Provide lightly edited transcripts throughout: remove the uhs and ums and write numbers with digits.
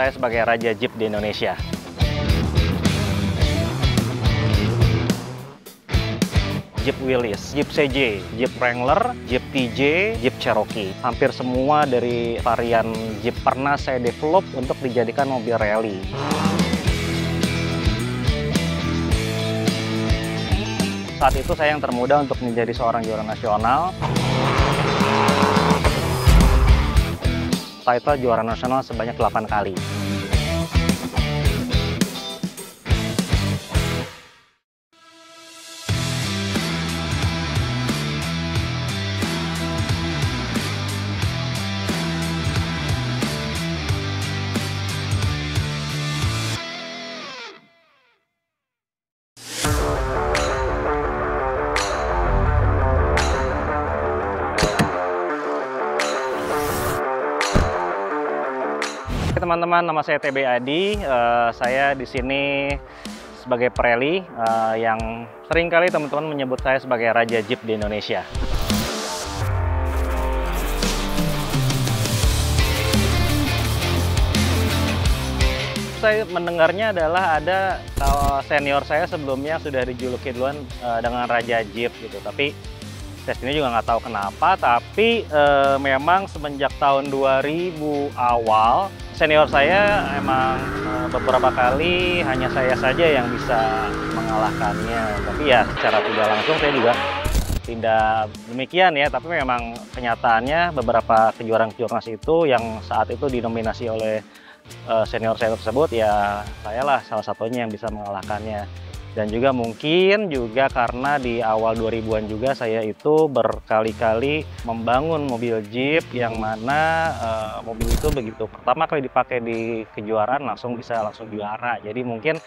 saya sebagai Raja Jeep di Indonesia. Jeep Willys, Jeep CJ, Jeep Wrangler, Jeep TJ, Jeep Cherokee. Hampir semua dari varian Jeep pernah saya develop untuk dijadikan mobil rally. Saat itu saya yang termuda untuk menjadi seorang juara nasional. Title juara nasional sebanyak 8 kali. Teman-teman, nama saya TB Adi. Saya di sini sebagai pereli yang seringkali teman-teman menyebut saya sebagai Raja Jeep di Indonesia. Saya mendengarnya adalah ada senior saya sebelumnya sudah dijuluki duluan dengan Raja Jeep gitu, tapi saya sendiri juga nggak tahu kenapa. Tapi memang semenjak tahun 2000 awal senior saya emang beberapa kali hanya saya saja yang bisa mengalahkannya. Tapi ya secara tidak langsung saya juga tidak demikian ya. Tapi memang kenyataannya beberapa kejuaraan-kejuaraan itu yang saat itu dinominasi oleh senior saya tersebut, ya saya lah salah satunya yang bisa mengalahkannya. Dan juga mungkin juga karena di awal 2000-an juga saya itu berkali-kali membangun mobil Jeep yang mana mobil itu begitu pertama kali dipakai di kejuaraan langsung juara. Jadi mungkin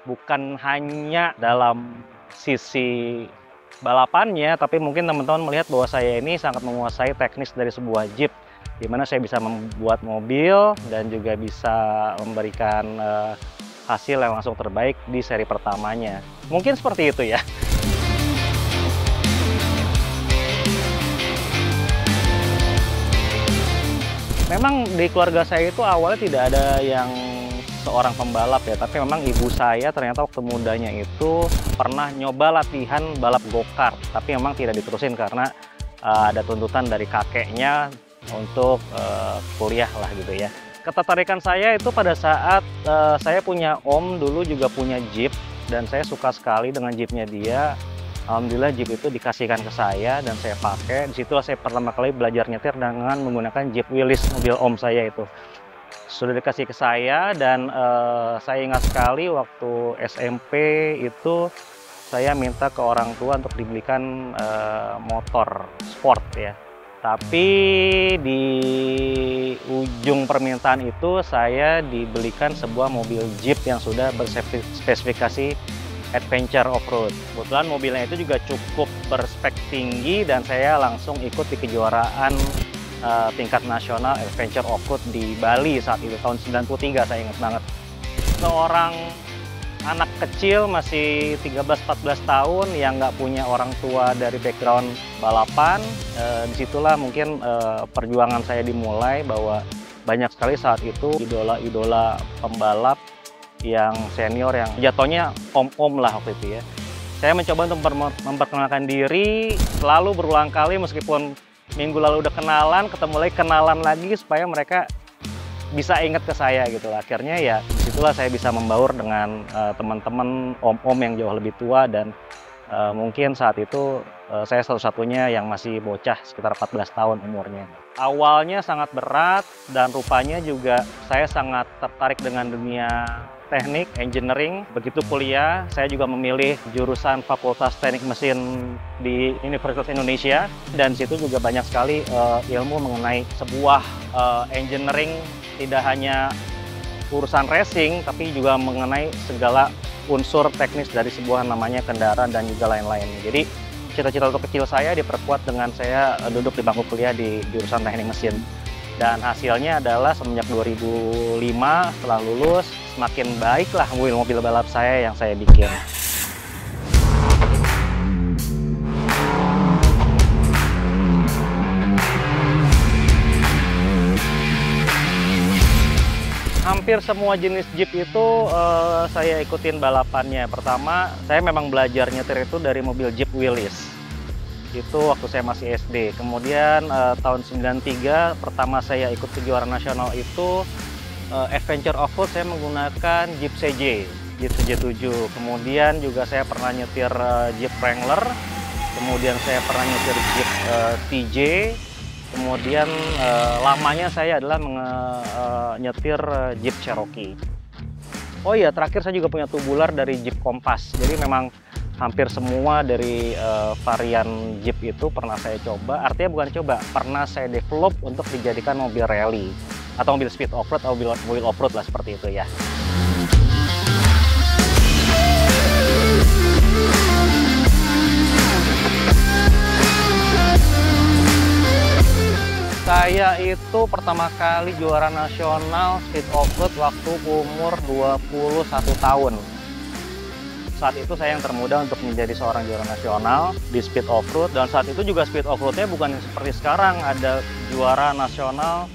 bukan hanya dalam sisi balapannya, tapi mungkin teman-teman melihat bahwa saya ini sangat menguasai teknis dari sebuah Jeep, di mana saya bisa membuat mobil dan juga bisa memberikan hasil yang langsung terbaik di seri pertamanya. Mungkin seperti itu ya. Memang di keluarga saya itu awalnya tidak ada yang seorang pembalap ya, tapi memang ibu saya ternyata waktu mudanya itu pernah nyoba latihan balap go-kart, tapi memang tidak diterusin karena ada tuntutan dari kakeknya untuk kuliah lah gitu ya. Ketertarikan saya itu pada saat saya punya om dulu juga punya Jeep dan saya suka sekali dengan Jeepnya dia. Alhamdulillah Jeep itu dikasihkan ke saya dan saya pakai. Disitulah saya pertama kali belajar nyetir dengan menggunakan Jeep Willys, mobil om saya itu. Sudah dikasih ke saya dan saya ingat sekali waktu SMP itu saya minta ke orang tua untuk dibelikan motor sport ya. Tapi di ujung permintaan itu saya dibelikan sebuah mobil Jeep yang sudah berspesifikasi adventure off-road. Kebetulan mobilnya itu juga cukup berspek tinggi dan saya langsung ikut di kejuaraan tingkat nasional adventure off-road di Bali saat itu, tahun 93 saya ingat banget. Seorang anak kecil masih 13-14 tahun yang nggak punya orang tua dari background balapan, disitulah mungkin perjuangan saya dimulai bahwa banyak sekali saat itu idola-idola pembalap yang senior yang jatuhnya om-om lah waktu itu ya. Saya mencoba untuk memperkenalkan diri, selalu berulang kali meskipun minggu lalu udah kenalan lagi supaya mereka bisa ingat ke saya gitu. Akhirnya ya disitulah saya bisa membaur dengan teman-teman om-om yang jauh lebih tua dan mungkin saat itu saya satu-satunya yang masih bocah sekitar 14 tahun umurnya. Awalnya sangat berat dan rupanya juga saya sangat tertarik dengan dunia teknik, engineering. Begitu kuliah, saya juga memilih jurusan Fakultas Teknik Mesin di Universitas Indonesia dan situ juga banyak sekali ilmu mengenai sebuah engineering, tidak hanya urusan racing, tapi juga mengenai segala unsur teknis dari sebuah namanya kendaraan dan juga lain-lain. Jadi cita-cita untuk kecil saya diperkuat dengan saya duduk di bangku kuliah di jurusan teknik mesin. Dan hasilnya adalah semenjak 2005 setelah lulus, semakin baiklah mobil-mobil balap saya yang saya bikin. Hampir semua jenis Jeep itu saya ikutin balapannya. Pertama, saya memang belajar nyetir itu dari mobil Jeep Willys. Itu waktu saya masih SD. Kemudian tahun 93 pertama saya ikut kejuaraan nasional itu adventure off-road, saya menggunakan Jeep CJ, Jeep CJ7. Kemudian juga saya pernah nyetir Jeep Wrangler. Kemudian saya pernah nyetir Jeep TJ. Kemudian lamanya saya adalah nyetir Jeep Cherokee. Oh iya, terakhir saya juga punya tubular dari Jeep Compass. Jadi memang hampir semua dari varian Jeep itu pernah saya coba. Artinya bukan coba, pernah saya develop untuk dijadikan mobil rally atau mobil speed off-road atau mobil off-road lah, seperti itu ya. Saya itu pertama kali juara nasional speed off-road waktu umur 21 tahun. Saat itu saya yang termuda untuk menjadi seorang juara nasional di speed off-road. Dan saat itu juga speed off-roadnya bukan seperti sekarang, ada juara nasional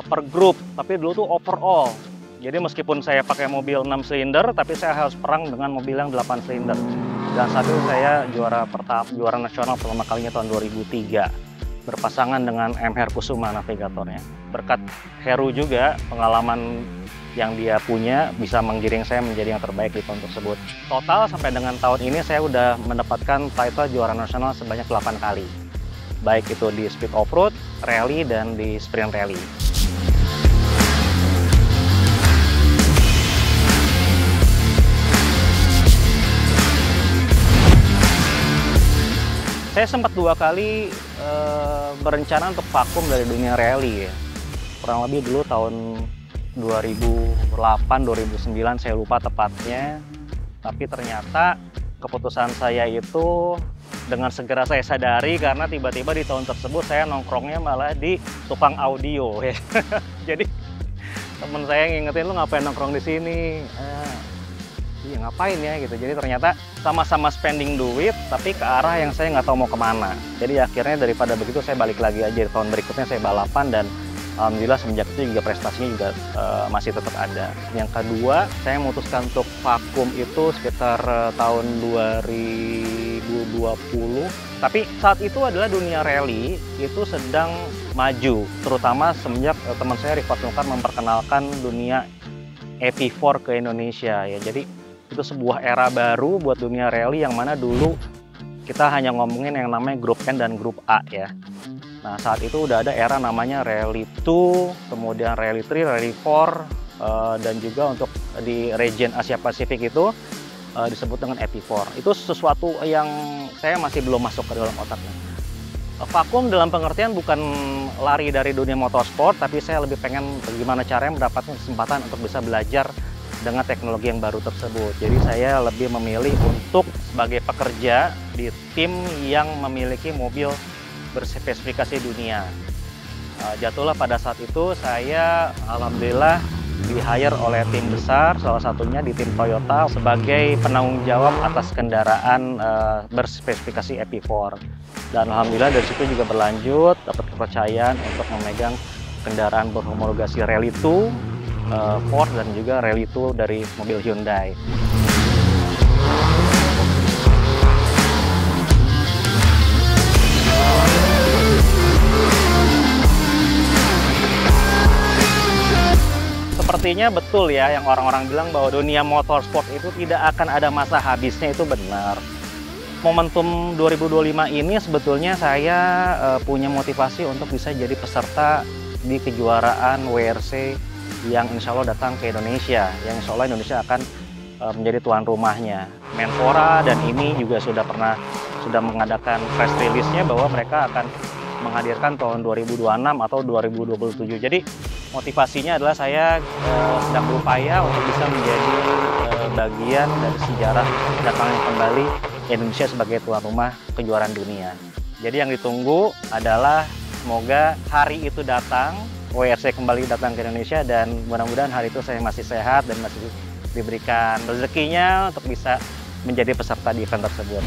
per grup. Tapi dulu tuh overall. Jadi meskipun saya pakai mobil 6 silinder, tapi saya harus perang dengan mobil yang 8 silinder. Dan saat itu saya juara nasional pertama kalinya tahun 2003. Berpasangan dengan M. Herkusuma navigatornya. Berkat Heru juga, pengalaman yang dia punya bisa menggiring saya menjadi yang terbaik di tahun tersebut. Total sampai dengan tahun ini saya udah mendapatkan title juara nasional sebanyak 8 kali. Baik itu di speed off-road, rally, dan di sprint rally. Saya sempat 2 kali berencana untuk vakum dari dunia rally ya. Kurang lebih dulu tahun 2008-2009, saya lupa tepatnya. Tapi ternyata keputusan saya itu dengan segera saya sadari karena tiba-tiba di tahun tersebut saya nongkrongnya malah di tukang audio ya. Jadi temen saya ngingetin, lu ngapain nongkrong di sini? Iya ngapain ya gitu. Jadi ternyata sama-sama spending duit tapi ke arah yang saya nggak tahu mau kemana. Jadi akhirnya daripada begitu saya balik lagi aja di tahun berikutnya saya balapan, dan alhamdulillah semenjak itu juga prestasinya juga masih tetap ada. Yang kedua, saya memutuskan untuk vakum itu sekitar tahun 2020. Tapi saat itu adalah dunia rally itu sedang maju, terutama semenjak teman saya Rifat Nukar memperkenalkan dunia EP4 ke Indonesia ya. Jadi itu sebuah era baru buat dunia rally yang mana dulu kita hanya ngomongin yang namanya grup N dan grup A ya. Nah saat itu udah ada era namanya Rally 2, kemudian Rally 3, Rally 4, dan juga untuk di region Asia Pasifik itu disebut dengan EP4. Itu sesuatu yang saya masih belum masuk ke dalam otaknya. Vakum dalam pengertian bukan lari dari dunia motorsport, tapi saya lebih pengen bagaimana caranya mendapatkan kesempatan untuk bisa belajar dengan teknologi yang baru tersebut. Jadi saya lebih memilih untuk sebagai pekerja di tim yang memiliki mobil berspesifikasi dunia. Jatuhlah pada saat itu saya alhamdulillah di-hire oleh tim besar, salah satunya di tim Toyota sebagai penanggung jawab atas kendaraan berspesifikasi EP4. Dan alhamdulillah dari situ juga berlanjut, dapat kepercayaan untuk memegang kendaraan berhomologasi Rally 2, Ford, dan juga Rally 2 dari mobil Hyundai. Sepertinya betul ya yang orang-orang bilang bahwa dunia motorsport itu tidak akan ada masa habisnya, itu benar. Momentum 2025 ini sebetulnya saya punya motivasi untuk bisa jadi peserta di kejuaraan WRC yang insya Allah datang ke Indonesia, yang insya Allah Indonesia akan menjadi tuan rumahnya. Menpora dan ini juga sudah mengadakan press release-nya bahwa mereka akan menghadirkan tahun 2026 atau 2027. Jadi motivasinya adalah saya sedang berupaya untuk bisa menjadi bagian dari sejarah datangnya kembali Indonesia sebagai tuan rumah kejuaraan dunia. Jadi yang ditunggu adalah semoga hari itu datang, WRC kembali datang ke Indonesia, dan mudah-mudahan hari itu saya masih sehat dan masih diberikan rezekinya untuk bisa menjadi peserta di event tersebut.